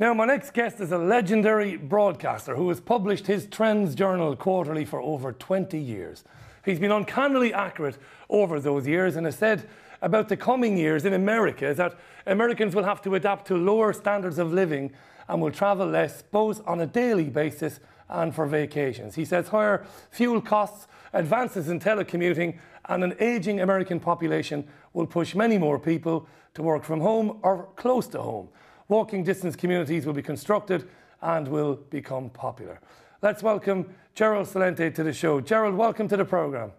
Now, my next guest is a legendary broadcaster who has published his TrendsJournal quarterly for over 20 years. He's been uncannily accurate over those years and has said about the coming years in America that Americans will have to adapt to lower standards of living and will travel less, both on a daily basis and for vacations. He says higher fuel costs, advances in telecommuting and an ageing American population will push many more people to work from home or close to home. Walking distance communities will be constructed and will become popular. Let's welcome Gerald Celente to the show. Gerald, welcome to the programme.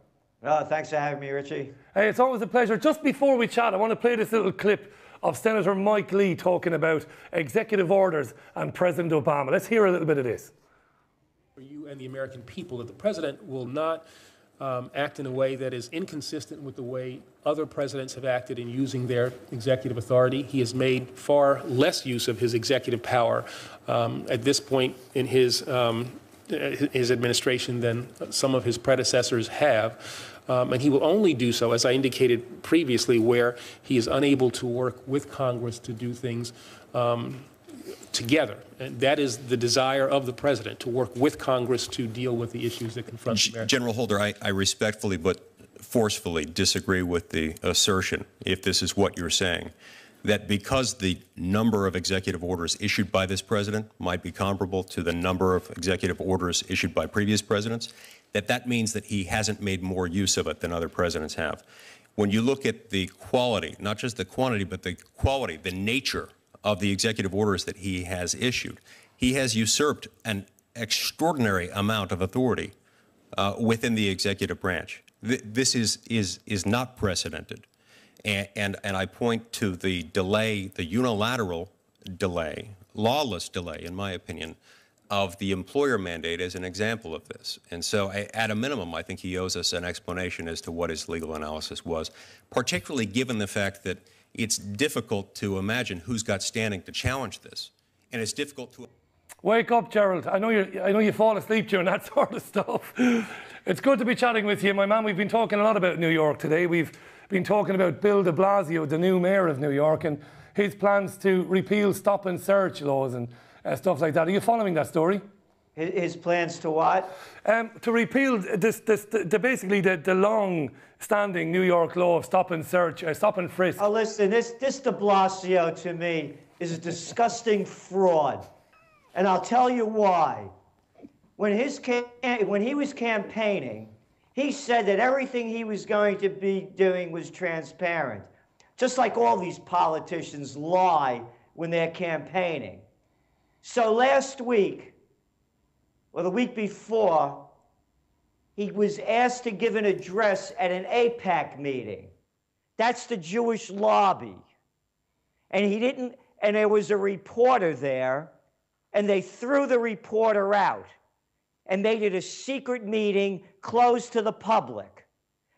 Oh, thanks for having me, Richie. Hey, it's always a pleasure. Just before we chat, I want to play this little clip of Senator Mike Lee talking about executive orders and President Obama. Let's hear a little bit of this. For you and the American people, that the president will not act in a way that is inconsistent with the way other presidents have acted in using their executive authority. He has made far less use of his executive power at this point in his administration than some of his predecessors have. And he will only do so, as I indicated previously, where he is unable to work with Congress to do things together. And that is the desire of the president, to work with Congress to deal with the issues that confront America. General Holder, I respectfully but forcefully disagree with the assertion, if this is what you're saying, that because the number of executive orders issued by this president might be comparable to the number of executive orders issued by previous presidents, that means that he hasn't made more use of it than other presidents have. When you look at the quality, not just the quantity, but the quality, the nature of the executive orders that he has issued, he has usurped an extraordinary amount of authority within the executive branch. This is not precedented. And I point to the delay, the unilateral delay, lawless delay, in my opinion, of the employer mandate as an example of this. And so, at a minimum, I think he owes us an explanation as to what his legal analysis was, particularly given the fact that it's difficult to imagine who's got standing to challenge this. And it's difficult to... Wake up, Gerald. I know you fall asleep during that sort of stuff. It's good to be chatting with you, my man. We've been talking a lot about New York today. We've been talking about Bill de Blasio, the new mayor of New York, and his plans to repeal stop and search laws and stuff like that. Are you following that story? His plans to what? To repeal basically the long-standing New York law of stop and search, stop and frisk. Oh, listen, this de Blasio to me is a disgusting fraud, and I'll tell you why. When he was campaigning, he said that everything he was going to be doing was transparent, just like all these politicians lie when they're campaigning. So last week, or the week before, he was asked to give an address at an AIPAC meeting. That's the Jewish lobby. And he didn't, and there was a reporter there, and they threw the reporter out and made it a secret meeting closed to the public.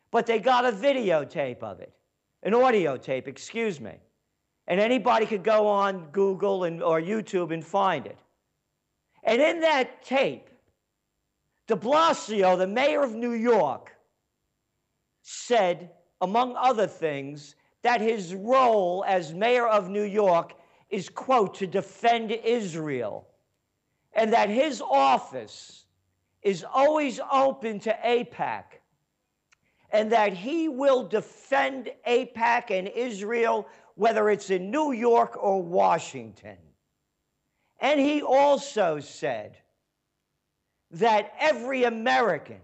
But they got a videotape of it, an audio tape, excuse me. And anybody could go on Google or YouTube and find it. And in that tape, de Blasio, the mayor of New York, said, among other things, that his role as mayor of New York is, quote, to defend Israel, and that his office is always open to AIPAC, and that he will defend AIPAC and Israel whether it's in New York or Washington. And he also said that every American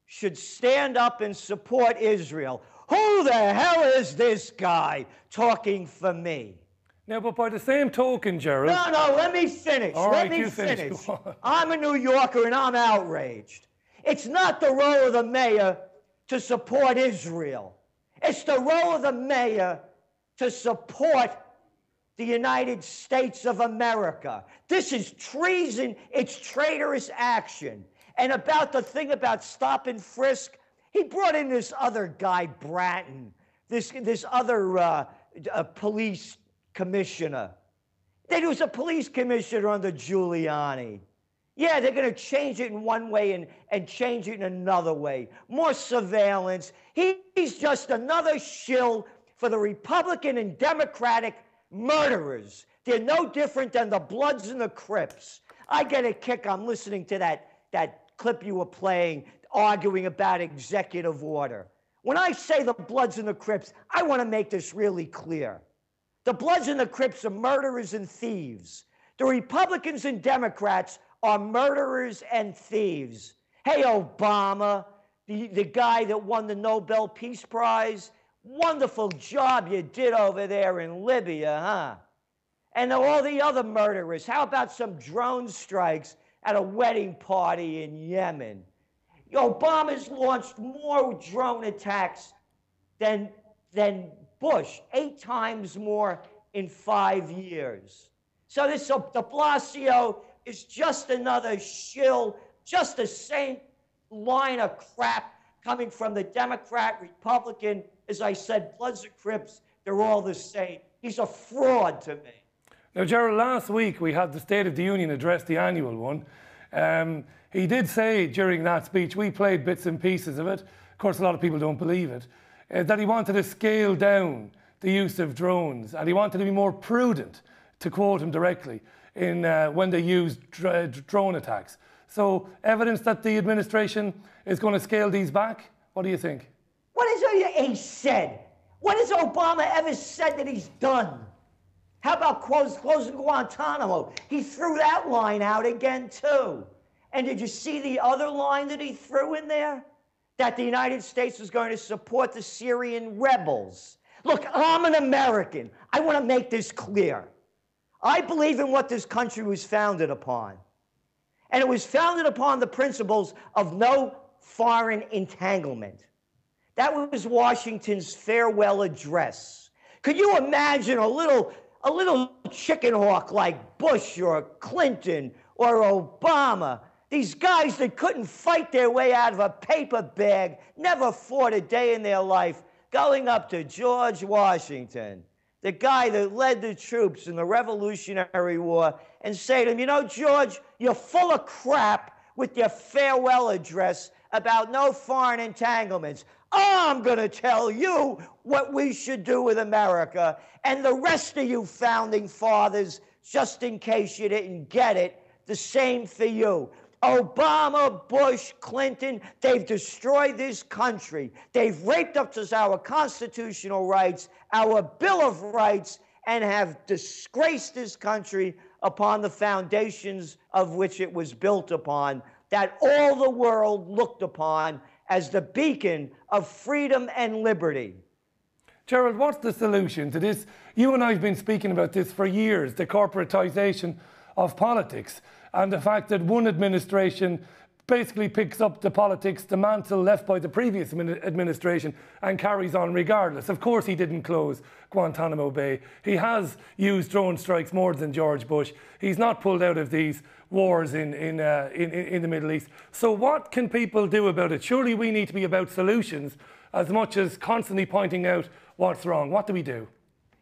should stand up and support Israel. Who the hell is this guy talking for me? Now, but by the same token, Gerald... No, let me finish. All let right, me finish. Go on. I'm a New Yorker and I'm outraged. It's not the role of the mayor to support Israel. It's the role of the mayor to support the United States of America. This is treason. It's traitorous action. And about the thing about stop and frisk, he brought in this other guy, Bratton, this other police commissioner. There was a police commissioner under Giuliani. Yeah, they're going to change it in one way and change it in another way. More surveillance. He's just another shill for the Republican and Democratic murderers They're no different than the Bloods and the Crips. I get a kick. I'm listening to that clip you were playing, arguing about executive order. When I say the Bloods and the Crips, I want to make this really clear. The Bloods and the Crips are murderers and thieves. The Republicans and Democrats are murderers and thieves. Hey, Obama, the guy that won the Nobel Peace Prize, wonderful job you did over there in Libya, huh? And all the other murderers. How about some drone strikes at a wedding party in Yemen? Obama's launched more drone attacks than Bush, 8 times more in 5 years. So de Blasio is just another shill, just the same line of crap coming from the Democrat, Republican. As I said, Bloods and Crips, they're all the same. He's a fraud to me. Now, Gerald, last week we had the State of the Union address, the annual one. He did say during that speech, we played bits and pieces of it, of course a lot of people don't believe it, that he wanted to scale down the use of drones and he wanted to be more prudent, to quote him directly, in when they use drone attacks. So evidence that the administration is going to scale these back? What do you think? What has he said? What has Obama ever said that he's done? How about closing Guantanamo? He threw that line out again, too. And did you see the other line that he threw in there? That the United States was going to support the Syrian rebels. Look, I'm an American. I want to make this clear. I believe in what this country was founded upon. And it was founded upon the principles of no foreign entanglement. That was Washington's farewell address. Could you imagine a little chicken hawk like Bush or Clinton or Obama, these guys that couldn't fight their way out of a paper bag, never fought a day in their life, going up to George Washington, the guy that led the troops in the Revolutionary War, and say to him, you know, George, you're full of crap with your farewell address about no foreign entanglements. I'm going to tell you what we should do with America, and the rest of you founding fathers, just in case you didn't get it, the same for you. Obama, Bush, Clinton, they've destroyed this country. They've raped up to our constitutional rights, our Bill of Rights, and have disgraced this country upon the foundations of which it was built upon, that all the world looked upon as the beacon of freedom and liberty. Gerald, what's the solution to this? You and I have been speaking about this for years, the corporatization of politics, and the fact that one administration basically picks up the politics, the mantle left by the previous administration, and carries on regardless. Of course he didn't close Guantanamo Bay. He has used drone strikes more than George Bush. He's not pulled out of these wars in the Middle East. So what can people do about it? Surely we need to be about solutions as much as constantly pointing out what's wrong. What do we do?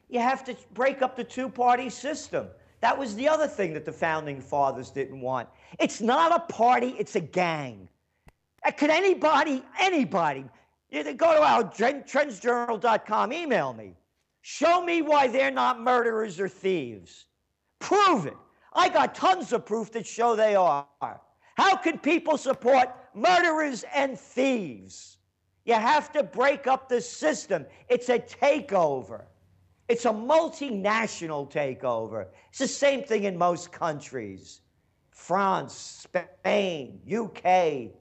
You have to break up the two-party system. That was the other thing that the Founding Fathers didn't want. It's not a party, it's a gang. Could anybody, you go to our TrendsJournal.com, email me. Show me why they're not murderers or thieves. Prove it. I got tons of proof that show they are. How can people support murderers and thieves? You have to break up the system. It's a takeover. It's a multinational takeover. It's the same thing in most countries. France, Spain, UK,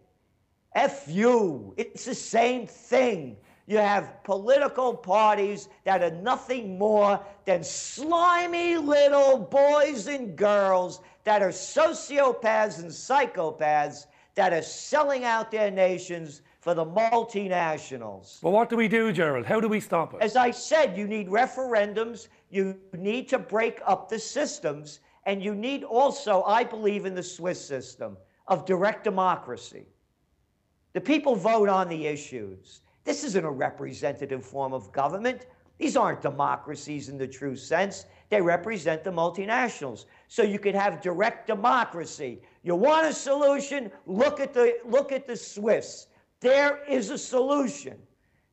FU. It's the same thing. You have political parties that are nothing more than slimy little boys and girls that are sociopaths and psychopaths that are selling out their nations for the multinationals. Well, what do we do, Gerald? How do we stop it? As I said, you need referendums, you need to break up the systems, and you need also, I believe in the Swiss system of direct democracy. The people vote on the issues. This isn't a representative form of government. These aren't democracies in the true sense. They represent the multinationals. So you could have direct democracy. You want a solution? Look at the Swiss. There is a solution.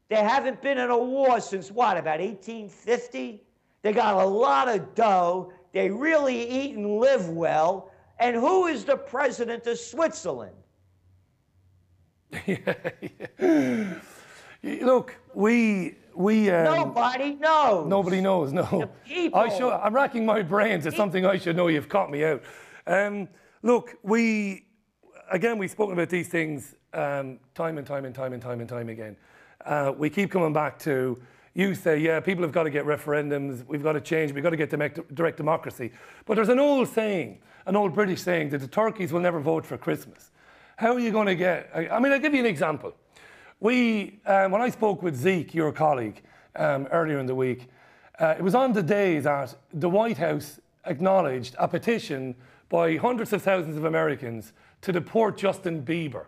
They haven't been in a war since what, about 1850? They got a lot of dough. they really eat and live well. And who is the president of Switzerland? Look, we nobody knows. Nobody knows. No, the people. I'm racking my brains. It's something I should know. You've caught me out. Look, we've spoken about these things time and time again. We keep coming back to, you say, yeah, people have got to get referendums, we've got to change, we've got to get direct democracy. But there's an old saying, an old British saying, that the turkeys will never vote for Christmas. How are you going to get, I mean, I'll give you an example. When I spoke with Zeke, your colleague, earlier in the week, it was on the day that the White House acknowledged a petition by hundreds of thousands of Americans to deport Justin Bieber.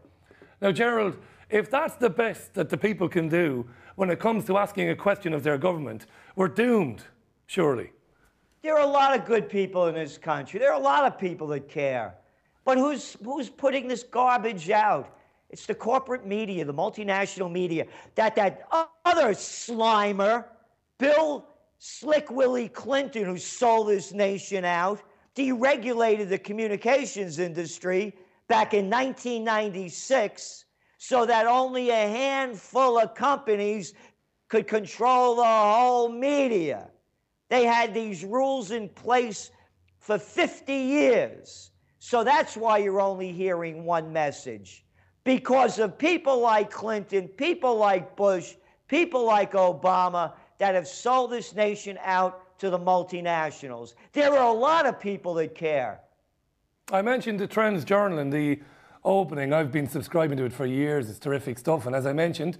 Now, Gerald, if that's the best that the people can do when it comes to asking a question of their government, we're doomed, surely. There are a lot of good people in this country. There are a lot of people that care. But who's putting this garbage out? It's the corporate media, the multinational media, that other slimer, Bill Slick Willie Clinton, who sold this nation out, deregulated the communications industry back in 1996 so that only a handful of companies could control the whole media. They had these rules in place for 50 years. So that's why you're only hearing one message. Because of people like Clinton, people like Bush, people like Obama that have sold this nation out to the multinationals. There are a lot of people that care. I mentioned the TrendsJournal in the opening. I've been subscribing to it for years. It's terrific stuff. And as I mentioned,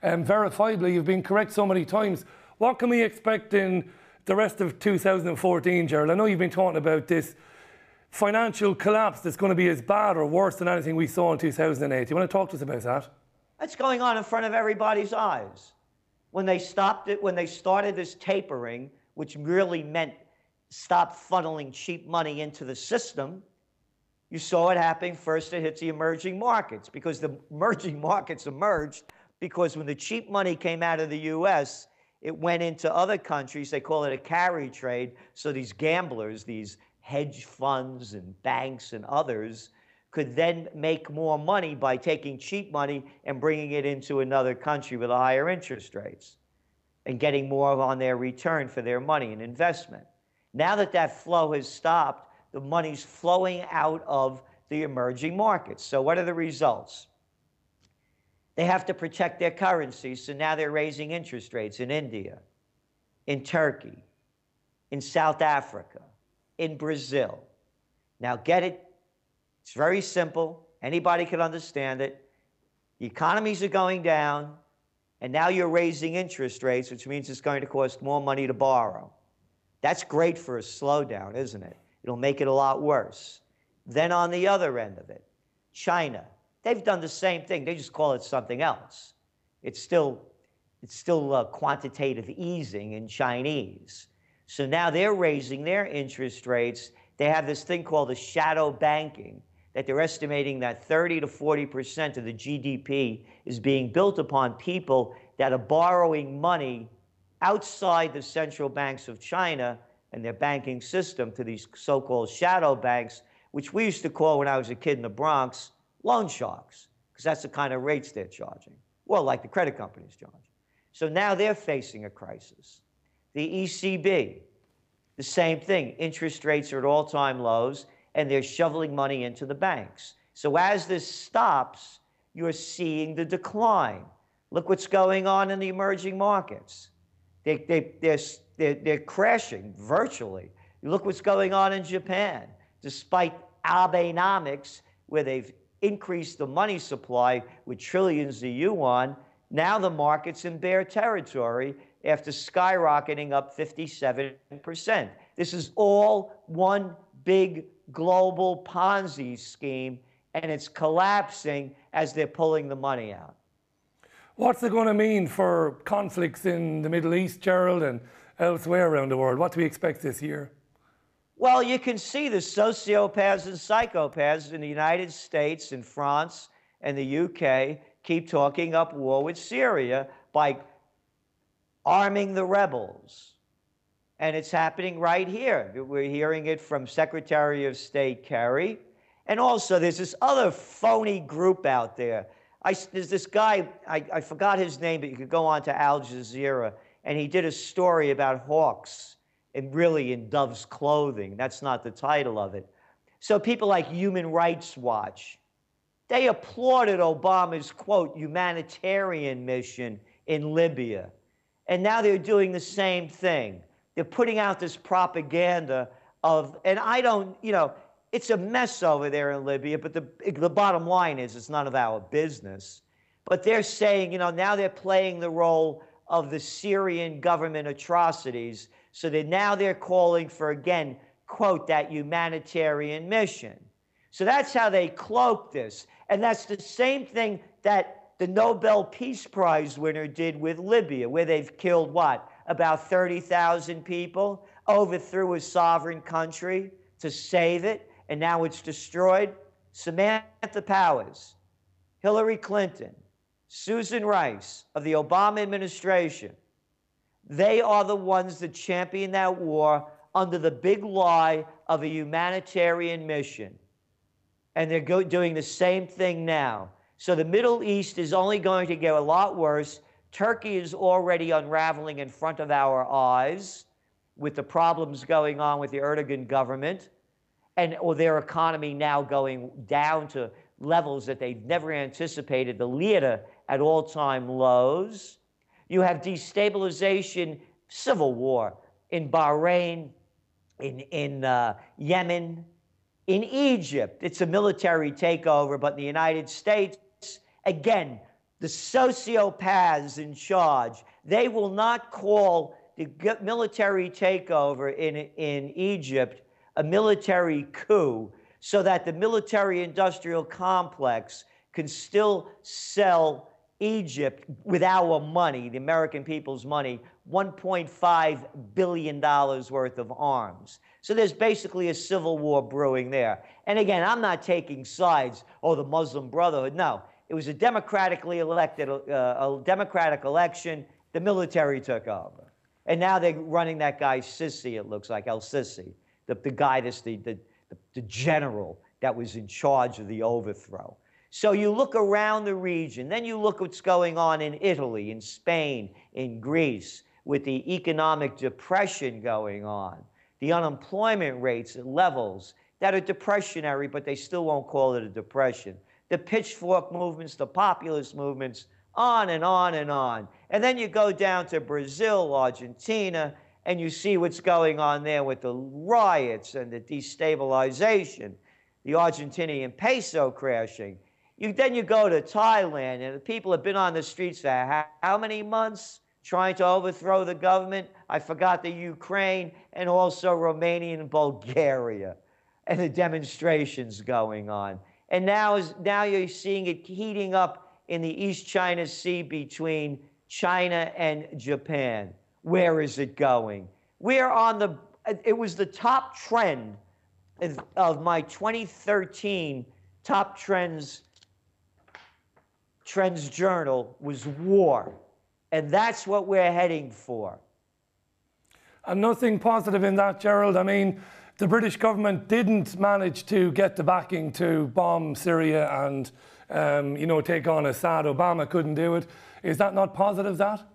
verifiably, you've been correct so many times. What can we expect in the rest of 2014, Gerald? I know you've been talking about this financial collapse that's going to be as bad or worse than anything we saw in 2008. You want to talk to us about that? That's going on in front of everybody's eyes. When they stopped it, when they started this tapering, which really meant stop funneling cheap money into the system, you saw it happening first. It hits the emerging markets, because the emerging markets emerged because when the cheap money came out of the U.S., it went into other countries. They call it a carry trade. So these gamblers, these hedge funds and banks and others, could then make more money by taking cheap money and bringing it into another country with higher interest rates and getting more on their return for their money and investment. Now that that flow has stopped, the money's flowing out of the emerging markets. So what are the results? They have to protect their currency, so now they're raising interest rates in India, in Turkey, in South Africa, in Brazil. Now get it. It's very simple. Anybody can understand it. The economies are going down, and now you're raising interest rates, which means it's going to cost more money to borrow. That's great for a slowdown, isn't it? It'll make it a lot worse. Then on the other end of it, China. They've done the same thing. They just call it something else. It's still quantitative easing in Chinese. So now they're raising their interest rates. They have this thing called the shadow banking, that they're estimating that 30 to 40% of the GDP is being built upon people that are borrowing money outside the central banks of China and their banking system to these so-called shadow banks, which we used to call, when I was a kid in the Bronx, loan sharks, because that's the kind of rates they're charging. Well, like the credit companies charge. So now they're facing a crisis. The ECB, the same thing. Interest rates are at all-time lows, and they're shoveling money into the banks. So as this stops, you're seeing the decline. Look what's going on in the emerging markets. They're crashing virtually. Look what's going on in Japan. Despite Abenomics, where they've increased the money supply with trillions of yuan, now the market's in bear territory after skyrocketing up 57%. This is all one big global Ponzi scheme, and it's collapsing as they're pulling the money out. What's it going to mean for conflicts in the Middle East, Gerald, and elsewhere around the world? What do we expect this year? Well, you can see the sociopaths and psychopaths in the United States and France and the UK keep talking up war with Syria by arming the rebels, And it's happening right here. We're hearing it from Secretary of State Kerry. And also, there's this other phony group out there. There's this guy, I forgot his name, but you could go on to Al Jazeera, and he did a story about hawks, and really in dove's clothing. That's not the title of it. So people like Human Rights Watch, they applauded Obama's, quote, humanitarian mission in Libya. And now they're doing the same thing. They're putting out this propaganda of, and I don't, you know, it's a mess over there in Libya, but the bottom line is it's none of our business. But they're saying, you know, now they're playing the role of the Syrian government atrocities, so that now they're calling for, again, quote, that humanitarian mission. So that's how they cloak this. And that's the same thing that the Nobel Peace Prize winner did with Libya, where they've killed, what, about 30,000 people, overthrew a sovereign country to save it, and now it's destroyed. Samantha Powers, Hillary Clinton, Susan Rice of the Obama administration, they are the ones that champion that war under the big lie of a humanitarian mission. And they're doing the same thing now. So the Middle East is only going to get a lot worse. Turkey is already unraveling in front of our eyes with the problems going on with the Erdogan government, or their economy now going down to levels that they've never anticipated, the lira at all-time lows. You have destabilization, civil war in Bahrain, in Yemen, in Egypt. It's a military takeover, but in the United States, again, the sociopaths in charge, they will not call the military takeover in Egypt a military coup, so that the military-industrial complex can still sell Egypt with our money, the American people's money, $1.5 billion worth of arms. So there's basically a civil war brewing there. And again, I'm not taking sides, oh, the Muslim Brotherhood. No, it was a democratically elected, a democratic election. The military took over. And now they're running that guy Sisi, it looks like, El-Sisi, the guy that's the general that was in charge of the overthrow. So you look around the region, then you look what's going on in Italy, in Spain, in Greece, with the economic depression going on, the unemployment rates at levels that are depressionary, but they still won't call it a depression. The pitchfork movements, the populist movements, on and on and on. And then you go down to Brazil, Argentina, and you see what's going on there with the riots and the destabilization, the Argentinian peso crashing. Then you go to Thailand, and the people have been on the streets for how many months trying to overthrow the government? I forgot the Ukraine, and also Romania and Bulgaria, and the demonstrations going on. And now you're seeing it heating up in the East China Sea between China and Japan. Where is it going? We're on it was the top trend of my 2013 top trends journal was war. And that's what we're heading for. And nothing positive in that, Gerald. I mean, the British government didn't manage to get the backing to bomb Syria and, take on Assad. Obama couldn't do it. Is that not positive, that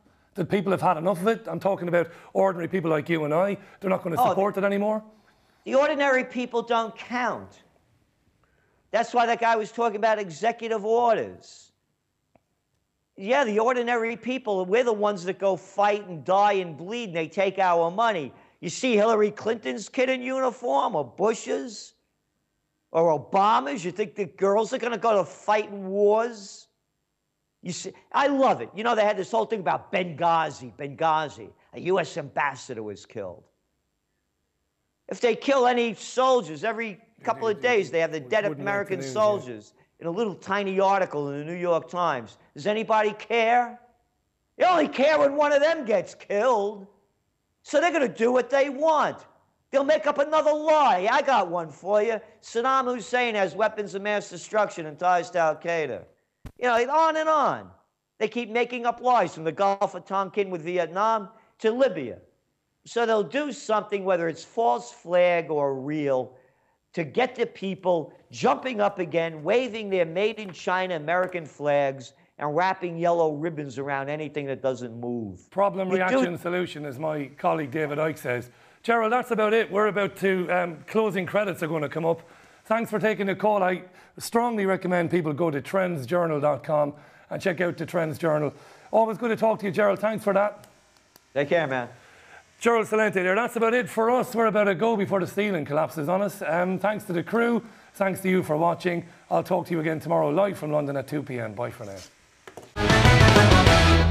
people have had enough of it? I'm talking about ordinary people like you and I. They're not going to support it anymore? The ordinary people don't count. That's why that guy was talking about executive orders. Yeah, the ordinary people, we're the ones that go fight and die and bleed, and they take our money. You see Hillary Clinton's kid in uniform, or Bush's, or Obama's? You think the girls are going to go to fight in wars? You see, I love it. You know, they had this whole thing about Benghazi. A U.S. ambassador was killed. If they kill any soldiers, every couple of days they have the dead American soldiers in a little tiny article in the New York Times. Does anybody care? They only care when one of them gets killed. So they're going to do what they want. They'll make up another lie. I got one for you. Saddam Hussein has weapons of mass destruction and ties to Al-Qaeda. On and on. They keep making up lies from the Gulf of Tonkin with Vietnam to Libya. So they'll do something, whether it's false flag or real, to get the people jumping up again, waving their made in China American flags and wrapping yellow ribbons around anything that doesn't move. Problem, reaction, solution, as my colleague David Icke says. Gerald, that's about it. We're about to, closing credits are going to come up. Thanks for taking the call. I strongly recommend people go to TrendsJournal.com and check out the Trends Journal. Always good to talk to you, Gerald. Thanks for that. Take care, man. Gerald Celente there. That's about it for us. We're about to go before the ceiling collapses on us. Thanks to the crew. Thanks to you for watching. I'll talk to you again tomorrow live from London at 2 p.m. Bye for now.